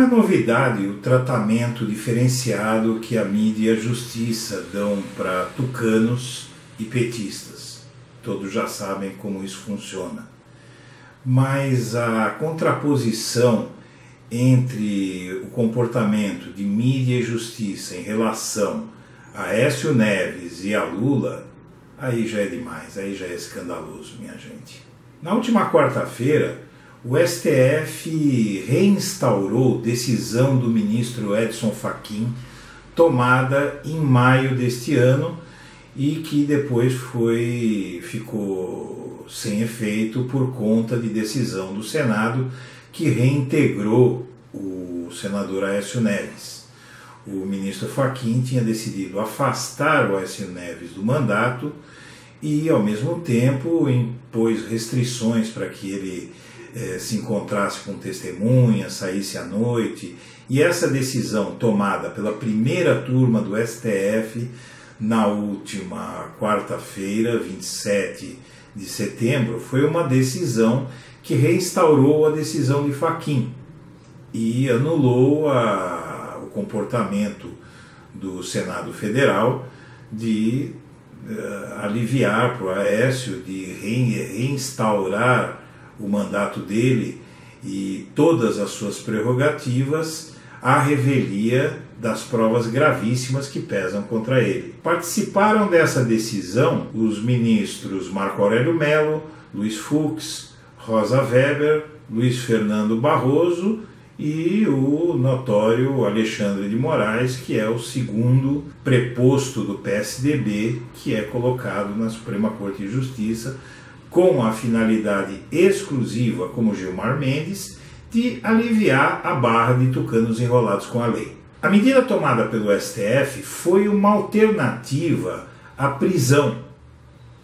é novidade o tratamento diferenciado que a mídia e a justiça dão para tucanos e petistas. Todos já sabem como isso funciona. Mas a contraposição entre o comportamento de mídia e justiça em relação a Aécio Neves e a Lula, aí já é demais, aí já é escandaloso, minha gente. Na última quarta-feira, o STF reinstaurou decisão do ministro Edson Fachin, tomada em maio deste ano e que depois ficou sem efeito por conta de decisão do Senado que reintegrou o senador Aécio Neves. O ministro Fachin tinha decidido afastar o Aécio Neves do mandato e, ao mesmo tempo, impôs restrições para que ele se encontrasse com testemunhas, saísse à noite. E essa decisão tomada pela primeira turma do STF na última quarta-feira, 27 de setembro, foi uma decisão que reinstaurou a decisão de Fachin e anulou o comportamento do Senado Federal de aliviar para o Aécio, de reinstaurar o mandato dele e todas as suas prerrogativas à revelia das provas gravíssimas que pesam contra ele. Participaram dessa decisão os ministros Marco Aurélio Mello, Luiz Fux, Rosa Weber, Luiz Fernando Barroso e o notório Alexandre de Moraes, que é o segundo preposto do PSDB, que é colocado na Suprema Corte de Justiça com a finalidade exclusiva, como Gilmar Mendes, de aliviar a barra de tucanos enrolados com a lei. A medida tomada pelo STF foi uma alternativa à prisão.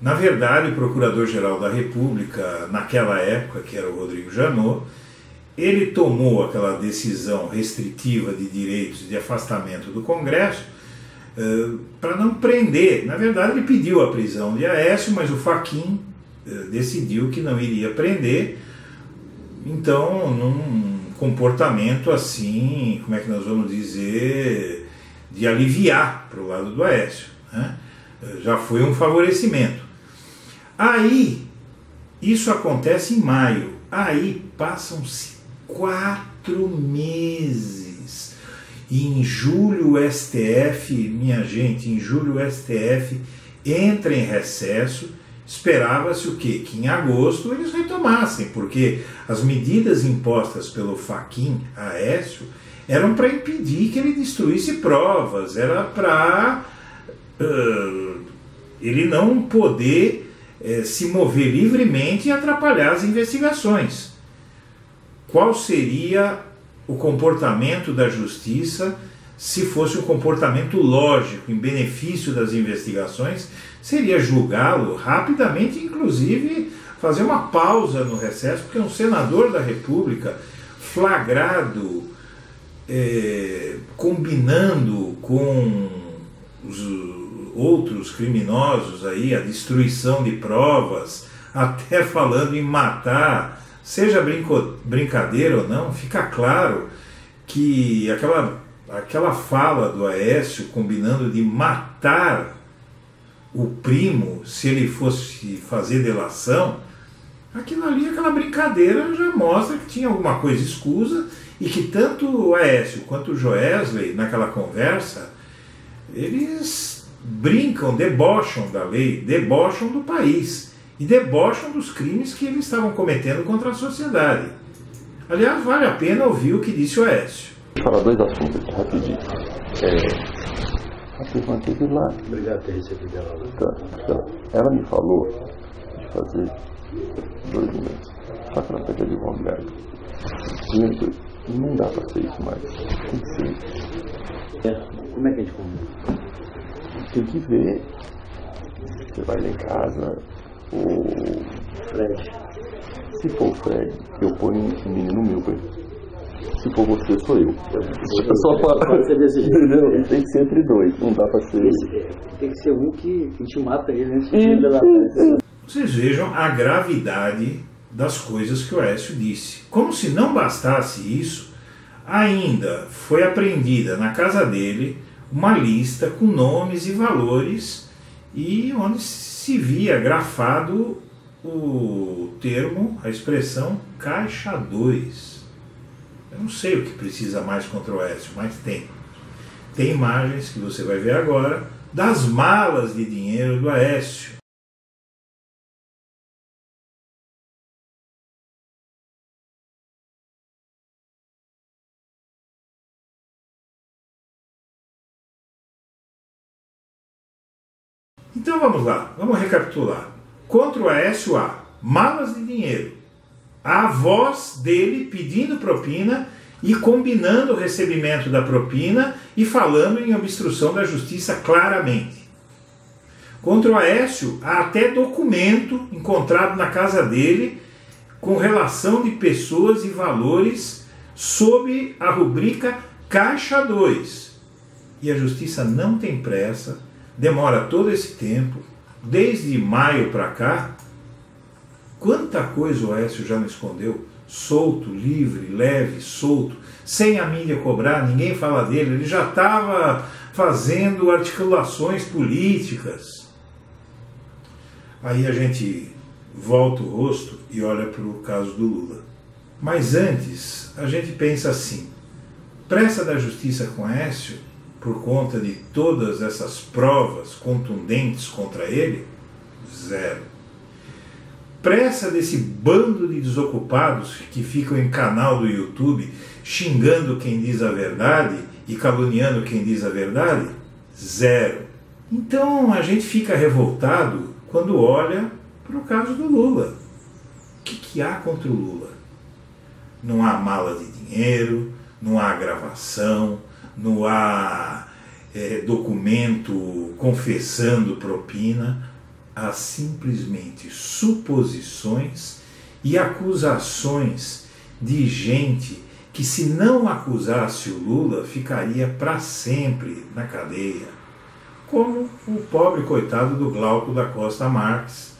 Na verdade, o Procurador-Geral da República, naquela época, que era o Rodrigo Janot, ele tomou aquela decisão restritiva de direitos de afastamento do Congresso para não prender. Na verdade, ele pediu a prisão de Aécio, mas o Fachin decidiu que não iria prender. Então, num comportamento assim, como é que nós vamos dizer, de aliviar para o lado do Aécio, né? Já foi um favorecimento. Aí, isso acontece em maio, aí passam-se 4 meses, e em julho o STF, minha gente, em julho o STF entra em recesso. Esperava-se o quê? Que em agosto eles retomassem, porque as medidas impostas pelo Fachin a Aécio eram para impedir que ele destruísse provas, era para ele não poder se mover livremente e atrapalhar as investigações. Qual seria o comportamento da justiça se fosse um comportamento lógico, em benefício das investigações? Seria julgá-lo rapidamente, inclusive fazer uma pausa no recesso, porque um senador da República flagrado combinando com os outros criminosos aí, a destruição de provas, até falando em matar, seja brincadeira ou não, fica claro que aquela fala do Aécio combinando de matar o primo se ele fosse fazer delação, aquilo ali, aquela brincadeira já mostra que tinha alguma coisa escusa e que tanto o Aécio quanto o Joesley, naquela conversa, eles brincam, debocham da lei, debocham do país e debocham dos crimes que eles estavam cometendo contra a sociedade. Aliás, vale a pena ouvir o que disse o Aécio. Vou falar 2 assuntos aqui rapidinho. A pessoa teve lá. Obrigado por ter recebido ela. Tá. Ela me falou de fazer 2 meses. Só que ela pega de advogado. Não dá pra ser isso mais. Tem que ser. Como é que a gente combina? Tem que ver. Você vai lá em casa, o Fred. Se for o Fred, eu ponho um menino meu, se for você, sou eu. Só pode ser desse jeito. Entendeu? Tem que ser entre 2, não dá pra ser. Tem que ser um que te mata ele antes de da frente. Vocês vejam a gravidade das coisas que o Aécio disse. Como se não bastasse isso, Ainda foi apreendida na casa dele uma lista com nomes e valores e onde se via grafado o termo, a expressão Caixa 2. Eu não sei o que precisa mais contra o Aécio, mas tem. Tem imagens que você vai ver agora das malas de dinheiro do Aécio. Então vamos lá, vamos recapitular. Contra o Aécio há malas de dinheiro, a voz dele pedindo propina e combinando o recebimento da propina e falando em obstrução da justiça claramente. Contra o Aécio há até documento encontrado na casa dele com relação de pessoas e valores sob a rubrica Caixa 2. E a justiça não tem pressa, demora todo esse tempo, desde maio para cá. Quanta coisa o Aécio já não escondeu? Solto, livre, leve, solto, sem a mídia cobrar, ninguém fala dele, ele já estava fazendo articulações políticas. Aí a gente volta o rosto e olha para o caso do Lula. Mas antes, a gente pensa assim, pressa da justiça com Aécio, por conta de todas essas provas contundentes contra ele? Zero. Pressa desse bando de desocupados que ficam em canal do YouTube xingando quem diz a verdade e caluniando quem diz a verdade? Zero. Então a gente fica revoltado quando olha para o caso do Lula. O que há contra o Lula? Não há mala de dinheiro, não há gravação, não há documento confessando propina, há simplesmente suposições e acusações de gente que, se não acusasse o Lula, ficaria para sempre na cadeia. Como o pobre coitado do Glauco da Costa Marques,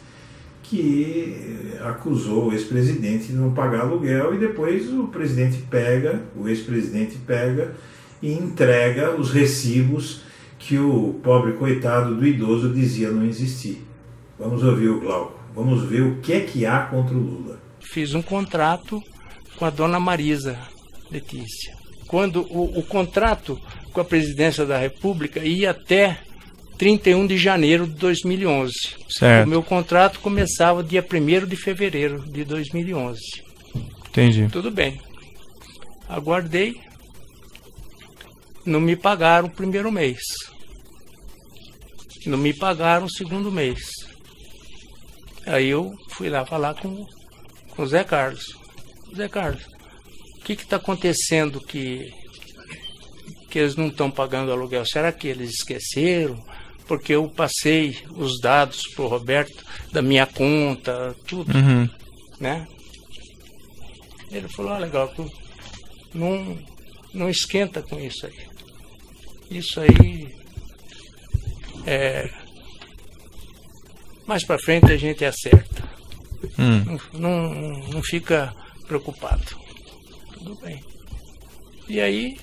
que acusou o ex-presidente de não pagar aluguel e depois o ex-presidente pega e entrega os recibos que o pobre coitado do idoso dizia não existir. Vamos ouvir o Glauco, vamos ver o que é que há contra o Lula. Fiz um contrato com a dona Marisa Letícia. Quando o contrato com a presidência da República ia até 31 de janeiro de 2011. Certo. O meu contrato começava dia 1º de fevereiro de 2011. Entendi. Tudo bem. Aguardei. Não me pagaram o primeiro mês. Não me pagaram o segundo mês. Aí eu fui lá falar com o Zé Carlos. Zé Carlos, o que está acontecendo que eles não estão pagando aluguel? Será que eles esqueceram? Porque eu passei os dados para o Roberto da minha conta, tudo, né? Ele falou, legal, não esquenta com isso aí. Isso aí mais para frente a gente acerta. Não fica preocupado. Tudo bem. E aí...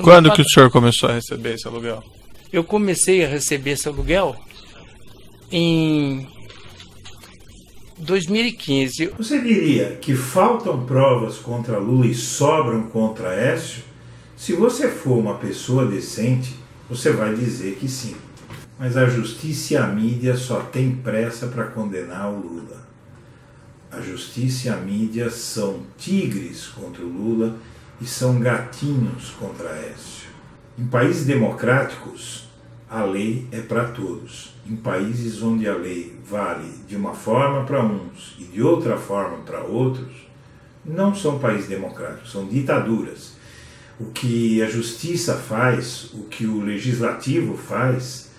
Quando que o senhor começou a receber esse aluguel? Eu comecei a receber esse aluguel em 2015. Você diria que faltam provas contra Lula e sobram contra Aécio? Se você for uma pessoa decente, você vai dizer que sim. Mas a justiça e a mídia só têm pressa para condenar o Lula. A justiça e a mídia são tigres contra o Lula e são gatinhos contra Aécio. Em países democráticos, a lei é para todos. Em países onde a lei vale de uma forma para uns e de outra forma para outros, não são países democráticos, são ditaduras. O que a justiça faz, o que o legislativo faz,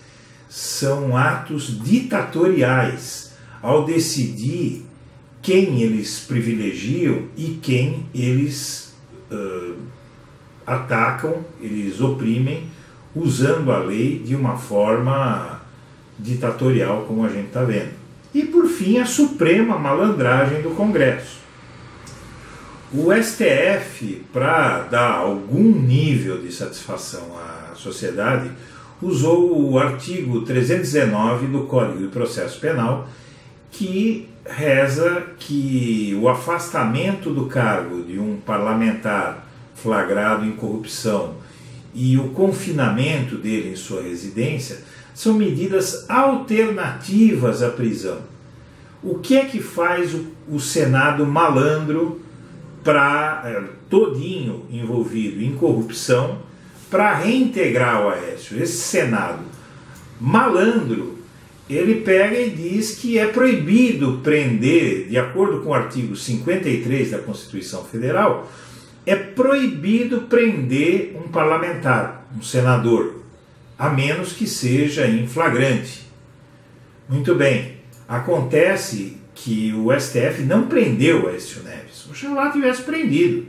são atos ditatoriais ao decidir quem eles privilegiam e quem eles atacam, eles oprimem, usando a lei de uma forma ditatorial, como a gente está vendo. E, por fim, a suprema malandragem do Congresso. O STF, para dar algum nível de satisfação à sociedade, usou o artigo 319 do Código de Processo Penal, que reza que o afastamento do cargo de um parlamentar flagrado em corrupção e o confinamento dele em sua residência são medidas alternativas à prisão. O que é que faz o Senado malandro todinho envolvido em corrupção para reintegrar o Aécio? Esse Senado malandro, ele pega e diz que é proibido prender, de acordo com o artigo 53 da Constituição Federal, é proibido prender um parlamentar, um senador, a menos que seja em flagrante. Muito bem, acontece que o STF não prendeu o Aécio Neves. Oxalá tivesse prendido,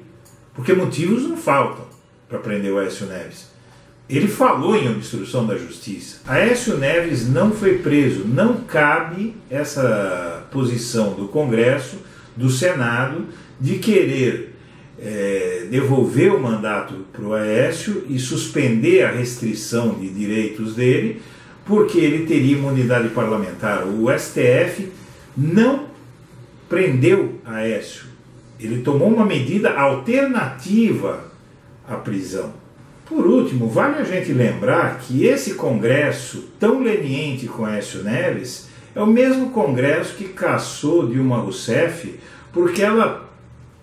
porque motivos não faltam para prender o Aécio Neves. Ele falou em obstrução da justiça. Aécio Neves não foi preso. Não cabe essa posição do Congresso, do Senado, de querer devolver o mandato para o Aécio e suspender a restrição de direitos dele, porque ele teria imunidade parlamentar. O STF não prendeu Aécio. Ele tomou uma medida alternativa à prisão. Por último, vale a gente lembrar que esse Congresso tão leniente com Aécio Neves é o mesmo Congresso que cassou Dilma Rousseff porque ela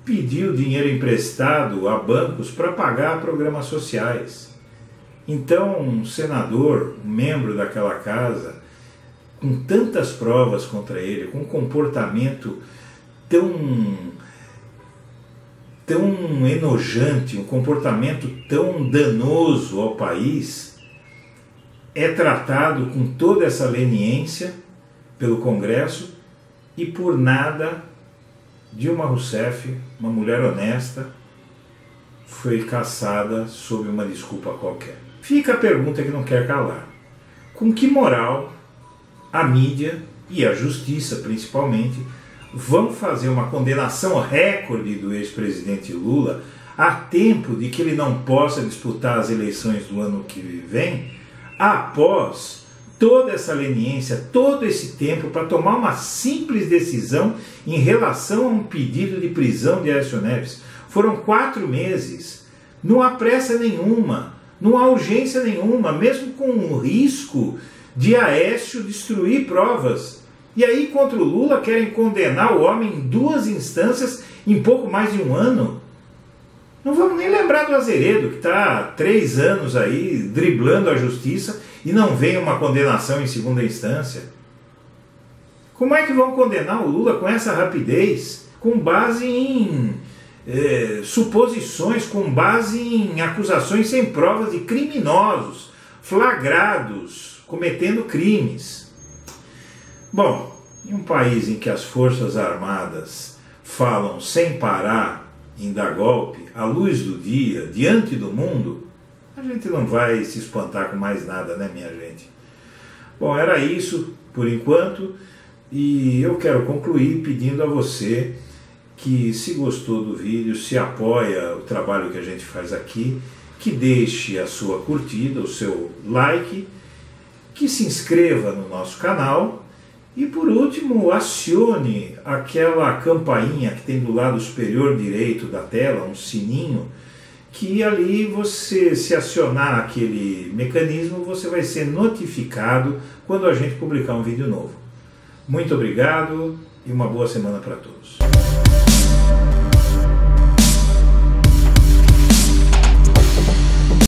pediu dinheiro emprestado a bancos para pagar programas sociais. Então, um senador, um membro daquela casa, com tantas provas contra ele, com um comportamento tão enojante, um comportamento tão danoso ao país, é tratado com toda essa leniência pelo Congresso e por nada Dilma Rousseff, uma mulher honesta, foi cassada sob uma desculpa qualquer. Fica a pergunta que não quer calar. Com que moral a mídia e a justiça, principalmente, vão fazer uma condenação recorde do ex-presidente Lula a tempo de que ele não possa disputar as eleições do ano que vem, após toda essa leniência, todo esse tempo para tomar uma simples decisão em relação a um pedido de prisão de Aécio Neves? Foram 4 meses, não há pressa nenhuma, não há urgência nenhuma, mesmo com o risco de Aécio destruir provas. E aí, contra o Lula, querem condenar o homem em 2 instâncias em pouco mais de 1 ano. Não vamos nem lembrar do Azeredo, que está há 3 anos aí driblando a justiça e não vem uma condenação em 2ª instância. Como é que vão condenar o Lula com essa rapidez? Com base em suposições, com base em acusações sem provas de criminosos, flagrados, cometendo crimes. Bom, em um país em que as Forças Armadas falam sem parar em dar golpe, à luz do dia, diante do mundo, a gente não vai se espantar com mais nada, né, minha gente? Bom, era isso por enquanto, e eu quero concluir pedindo a você que, se gostou do vídeo, se apoia o trabalho que a gente faz aqui, que deixe a sua curtida, o seu like, que se inscreva no nosso canal e, por último, acione aquela campainha que tem do lado superior direito da tela, um sininho, que ali você, se acionar aquele mecanismo, você vai ser notificado quando a gente publicar um vídeo novo. Muito obrigado e uma boa semana para todos.